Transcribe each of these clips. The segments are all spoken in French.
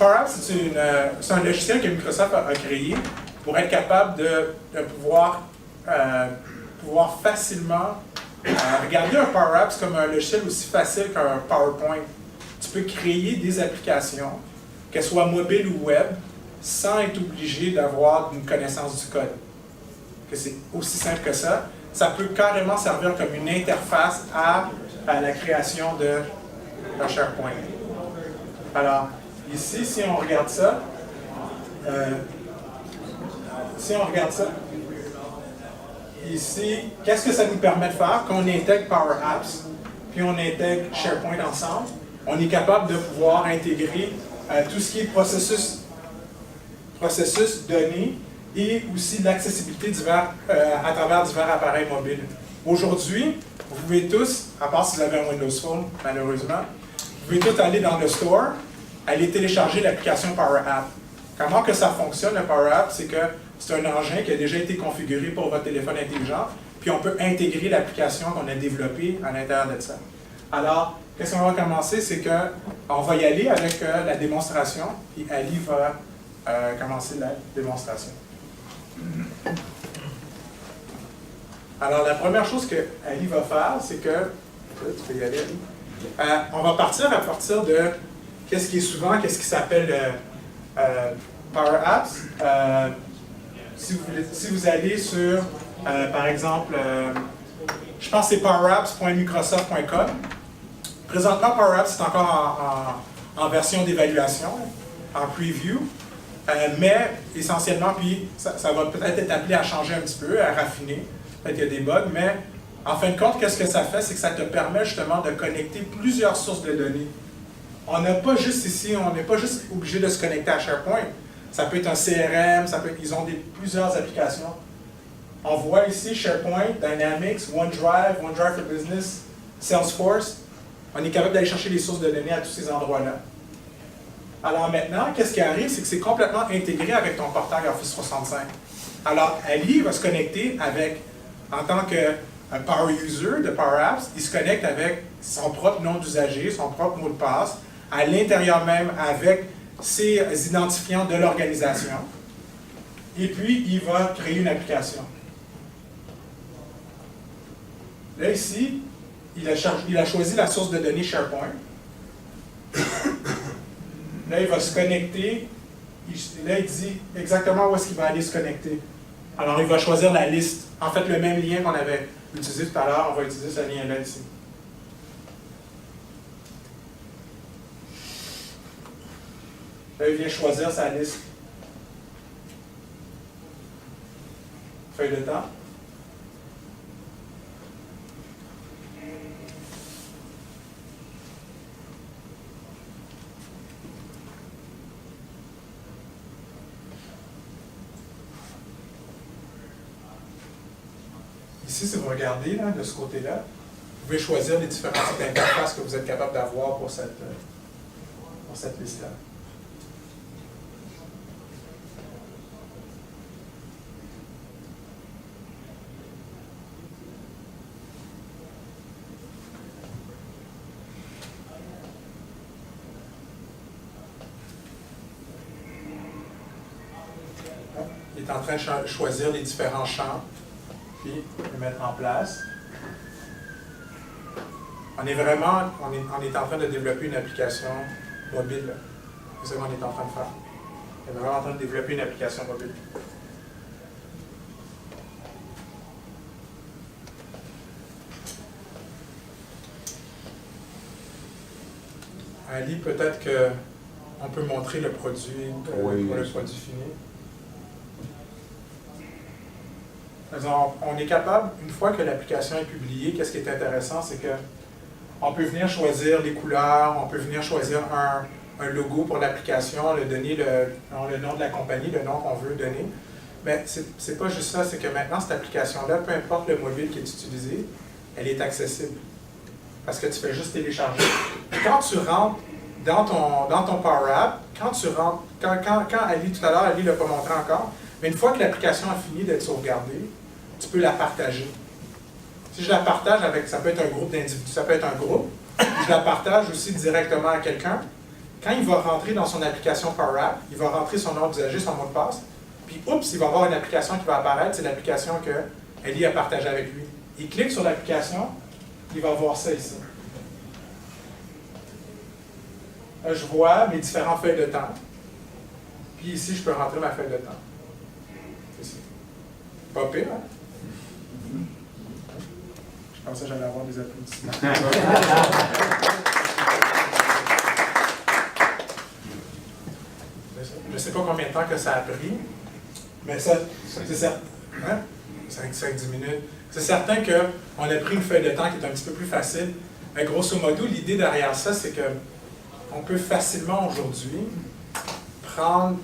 Power Apps, c'est un logiciel que Microsoft a créé pour être capable de pouvoir facilement regarder un Power Apps comme un logiciel aussi facile qu'un PowerPoint. Tu peux créer des applications, qu'elles soient mobiles ou web, sans être obligé d'avoir une connaissance du code. Que c'est aussi simple que ça. Ça peut carrément servir comme une interface à la création de SharePoint. Alors, ici, si on regarde ça, ici, qu'est-ce que ça nous permet de faire quand on intègre Power Apps, puis on intègre SharePoint ensemble? On est capable de pouvoir intégrer tout ce qui est processus données et aussi l'accessibilité à travers divers appareils mobiles. Aujourd'hui, vous pouvez tous, à part si vous avez un Windows Phone, malheureusement, vous pouvez tous aller dans le store, aller télécharger l'application Power App. Comment que ça fonctionne, le Power App? C'est que c'est un engin qui a déjà été configuré pour votre téléphone intelligent, puis on peut intégrer l'application qu'on a développée à l'intérieur de ça. Alors, qu'est-ce qu'on va commencer? C'est qu'on va y aller avec la démonstration, puis Ali va commencer la démonstration. Alors, la première chose que Ali va faire, c'est que... Tu peux y aller, Ali. On va partir à partir de qu'est-ce qui s'appelle Power Apps. Si vous allez sur, par exemple, je pense que c'est powerapps.microsoft.com. Présentement, Power Apps est encore en version d'évaluation, en preview. Mais essentiellement, puis ça va peut-être être appelé à changer un petit peu, à raffiner. Peut-être qu'il y a des bugs, mais en fin de compte, qu'est-ce que ça fait? C'est que ça te permet justement de connecter plusieurs sources de données. On n'a pas juste ici, on n'est pas juste obligé de se connecter à SharePoint. Ça peut être un CRM, ils ont plusieurs applications. On voit ici SharePoint, Dynamics, OneDrive for Business, Salesforce. On est capable d'aller chercher les sources de données à tous ces endroits-là. Alors maintenant, qu'est-ce qui arrive? C'est que c'est complètement intégré avec ton portail Office 365. Alors, Ali va se connecter avec, en tant que Power User de Power Apps, il se connecte avec son propre nom d'usager, son propre mot de passe, à l'intérieur même avec ses identifiants de l'organisation. Et puis, il va créer une application. Là, ici, il a choisi la source de données SharePoint. Là, il va se connecter. Là, il dit exactement où est-ce qu'il va aller se connecter. Alors, il va choisir la liste. En fait, le même lien qu'on avait utilisé tout à l'heure, on va utiliser ce lien-là ici. Là, il vient choisir sa liste. Feuille de temps. Ici, si vous regardez là, de ce côté-là, vous pouvez choisir les différents types d'interfaces que vous êtes capable d'avoir pour cette liste-là. Il est en train de choisir les différents champs, puis les mettre en place. On est en train de développer une application mobile. C'est ça qu'on est en train de faire. On est vraiment en train de développer une application mobile. Ali, peut-être qu'on peut montrer le produit pour le produit fini. On est capable, une fois que l'application est publiée, qu'est-ce qui est intéressant, c'est qu'on peut venir choisir les couleurs, on peut venir choisir un logo pour l'application, donner le nom de la compagnie, le nom qu'on veut donner. Mais c'est pas juste ça, c'est que maintenant, cette application-là, peu importe le mobile qui est utilisé, elle est accessible. Parce que tu fais juste télécharger. Quand tu rentres dans ton Power App, quand Ali, tout à l'heure, Ali ne l'a pas montré encore, mais une fois que l'application a fini d'être sauvegardée, tu peux la partager. Si je la partage avec, ça peut être un groupe d'individus, ça peut être un groupe, je la partage aussi directement à quelqu'un, quand il va rentrer dans son application Power App, il va rentrer son nom d'usager, son mot de passe, puis oups, il va avoir une application qui va apparaître, c'est l'application que Ellie a partagée avec lui. Il clique sur l'application, il va voir ça ici. Là, je vois mes différentes feuilles de temps. Puis ici, je peux rentrer ma feuille de temps. Ici. Pas pire, hein? Je pensais que j'allais avoir des applaudissements. Je ne sais pas combien de temps que ça a pris, mais ça, c'est certain. Hein? 5-10 minutes. C'est certain qu'on a pris une feuille de temps qui est un petit peu plus facile. Mais grosso modo, l'idée derrière ça, c'est qu'on peut facilement aujourd'hui prendre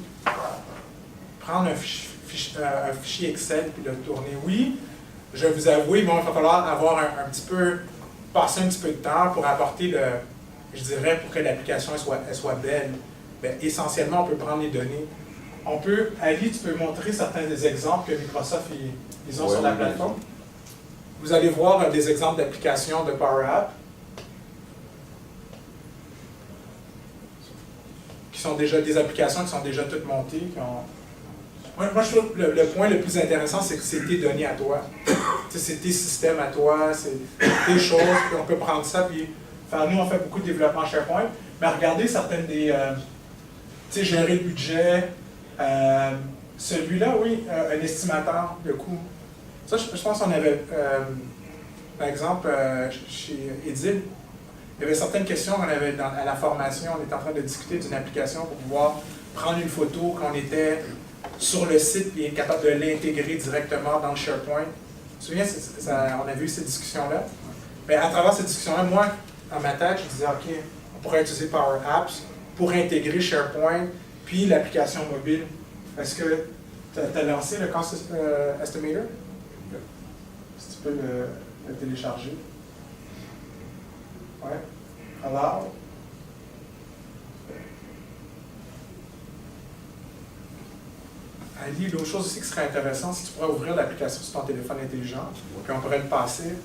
un fichier Excel et le tourner. Oui, je vais vous avouer, bon, il va falloir avoir passer un petit peu de temps pour apporter je dirais, pour que l'application elle soit belle. Bien, essentiellement, on peut prendre les données. Ali, tu peux montrer certains des exemples que Microsoft ils ont sur la plateforme. Vous allez voir des exemples d'applications de Power App qui sont déjà des applications qui sont déjà toutes montées. Moi, je trouve que le point le plus intéressant, c'est que c'est tes données à toi. C'est tes systèmes à toi, c'est tes choses, puis on peut prendre ça, puis nous, on fait beaucoup de développement SharePoint, mais regardez certaines des... gérer le budget, celui-là, oui, un estimateur de coût. Ça, je pense qu'on avait, par exemple, chez Edil, il y avait certaines questions qu'on avait à la formation, on était en train de discuter d'une application pour pouvoir prendre une photo quand on était sur le site et être capable de l'intégrer directement dans le SharePoint. Tu te souviens, on avait eu cette discussion-là? Mais à travers cette discussion-là, moi, dans ma tête, je disais, OK, on pourrait utiliser Power Apps pour intégrer SharePoint, puis l'application mobile. Est-ce que tu as lancé le Cost Estimator? Si tu peux le télécharger. Oui. Alors. Ali, l'autre chose aussi qui serait intéressant, c'est que tu pourrais ouvrir l'application sur ton téléphone intelligent, puis on pourrait le passer,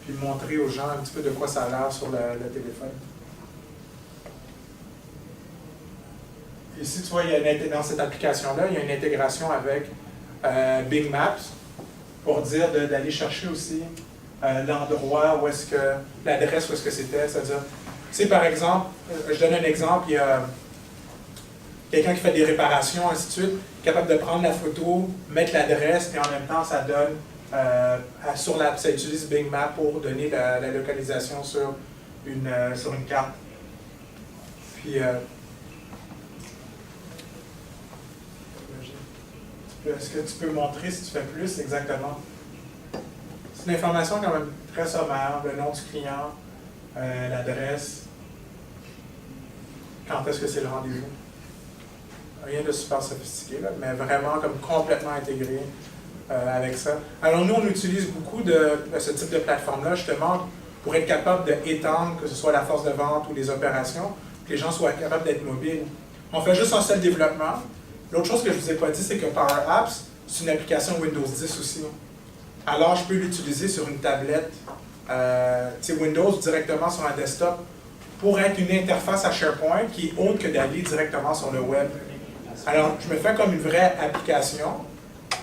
puis montrer aux gens un petit peu de quoi ça a l'air sur le téléphone. Ici, tu vois, dans cette application-là, il y a une intégration avec Bing Maps pour dire d'aller chercher aussi l'endroit où est-ce que, l'adresse où est-ce que c'était. C'est-à-dire, par exemple, je donne un exemple, il y a quelqu'un qui fait des réparations, ainsi de suite, capable de prendre la photo, mettre l'adresse, et en même temps, ça donne, ça utilise Bing Maps pour donner la localisation sur une carte. Puis, est-ce que tu peux montrer si tu fais plus exactement? C'est une information quand même très sommaire, le nom du client, l'adresse, quand est-ce que c'est le rendez-vous. Rien de super sophistiqué, là, mais vraiment comme complètement intégré avec ça. Alors nous, on utilise beaucoup de ce type de plateforme-là justement pour être capable d'étendre, que ce soit la force de vente ou les opérations, que les gens soient capables d'être mobiles. On fait juste un seul développement. L'autre chose que je ne vous ai pas dit, c'est que Power Apps, c'est une application Windows 10 aussi. Alors, je peux l'utiliser sur une tablette, Windows directement sur un desktop, pour être une interface à SharePoint qui est autre que d'aller directement sur le web. Alors, je me fais comme une vraie application,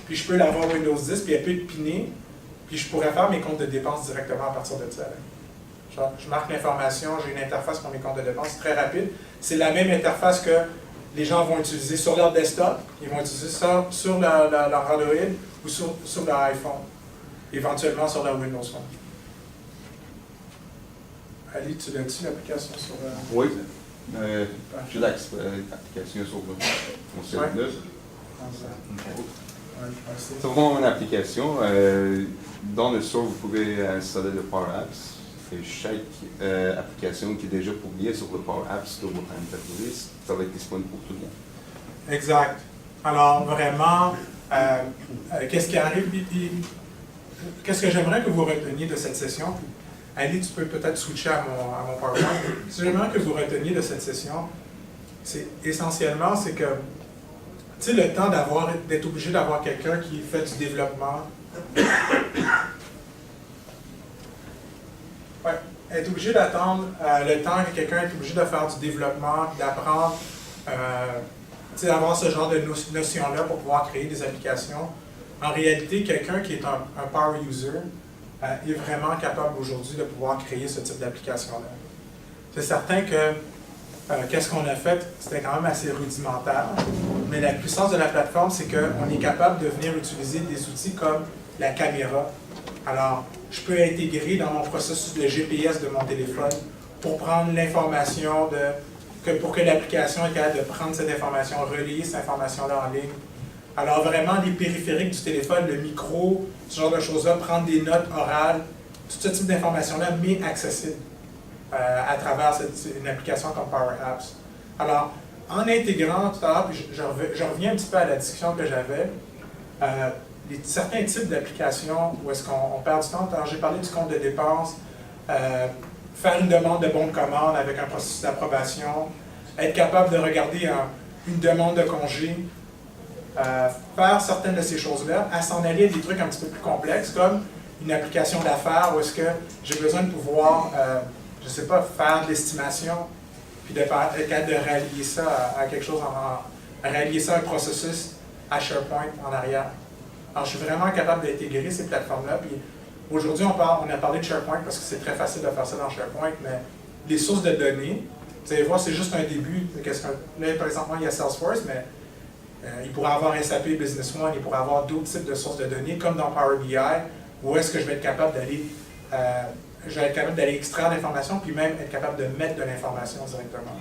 puis je peux l'avoir Windows 10, puis elle peut être pinée, puis je pourrais faire mes comptes de dépenses directement à partir de ça. Je marque l'information, j'ai une interface pour mes comptes de dépenses, c'est très rapide. C'est la même interface que les gens vont utiliser sur leur desktop, ils vont utiliser ça sur leur Android ou sur leur iPhone, éventuellement sur leur Windows Phone. Ali, tu l'as-tu l'application sur... Oui, j'ai l'application sur mon cellulaire. C'est vraiment une application. Dans le store, vous pouvez installer le Power Apps. Et chaque application qui est déjà publiée sur le Power Apps de votre entreprise, ça va être disponible pour tout le monde. Exact. Alors, vraiment, qu'est-ce qui arrive? Qu'est-ce que j'aimerais que vous reteniez de cette session? Ali, tu peux peut-être switcher à mon PowerPoint. Ce que j'aimerais que vous reteniez de cette session, c'est essentiellement, c'est que, tu sais, le temps d'être obligé d'avoir quelqu'un qui fait du développement. Ouais. être obligé d'attendre le temps que quelqu'un est obligé de faire du développement, d'apprendre, d'avoir ce genre de notion-là pour pouvoir créer des applications. En réalité, quelqu'un qui est un power user est vraiment capable aujourd'hui de pouvoir créer ce type d'application-là. C'est certain que qu'est-ce qu'on a fait, c'était quand même assez rudimentaire, mais la puissance de la plateforme, c'est qu'on est capable de venir utiliser des outils comme la caméra. Alors, je peux intégrer dans mon processus de GPS de mon téléphone pour prendre l'information pour que l'application est capable de prendre cette information, relayer cette information-là en ligne. Alors vraiment, les périphériques du téléphone, le micro, ce genre de choses-là, prendre des notes orales, tout ce type d'informations-là, mais accessible à travers une application comme Power Apps. Alors, en intégrant tout à l'heure, puis je reviens un petit peu à la discussion que j'avais, certains types d'applications où est-ce qu'on perd du temps. Alors, j'ai parlé du compte de dépenses, faire une demande de bon de commande avec un processus d'approbation, être capable de regarder une demande de congé, faire certaines de ces choses-là, à s'en aller à des trucs un petit peu plus complexes, comme une application d'affaires où est-ce que j'ai besoin de pouvoir, je ne sais pas, faire de l'estimation, puis être capable de rallier ça à quelque chose, rallier ça à un processus à SharePoint en arrière. Alors, je suis vraiment capable d'intégrer ces plateformes-là. Puis aujourd'hui, on a parlé de SharePoint parce que c'est très facile de faire ça dans SharePoint, mais les sources de données, vous allez voir, c'est juste un début. Là, par exemple, il y a Salesforce, mais il pourrait avoir SAP Business One, il pourrait avoir d'autres types de sources de données, comme dans Power BI, où est-ce que je vais être capable d'aller extraire l'information, puis même être capable de mettre de l'information directement.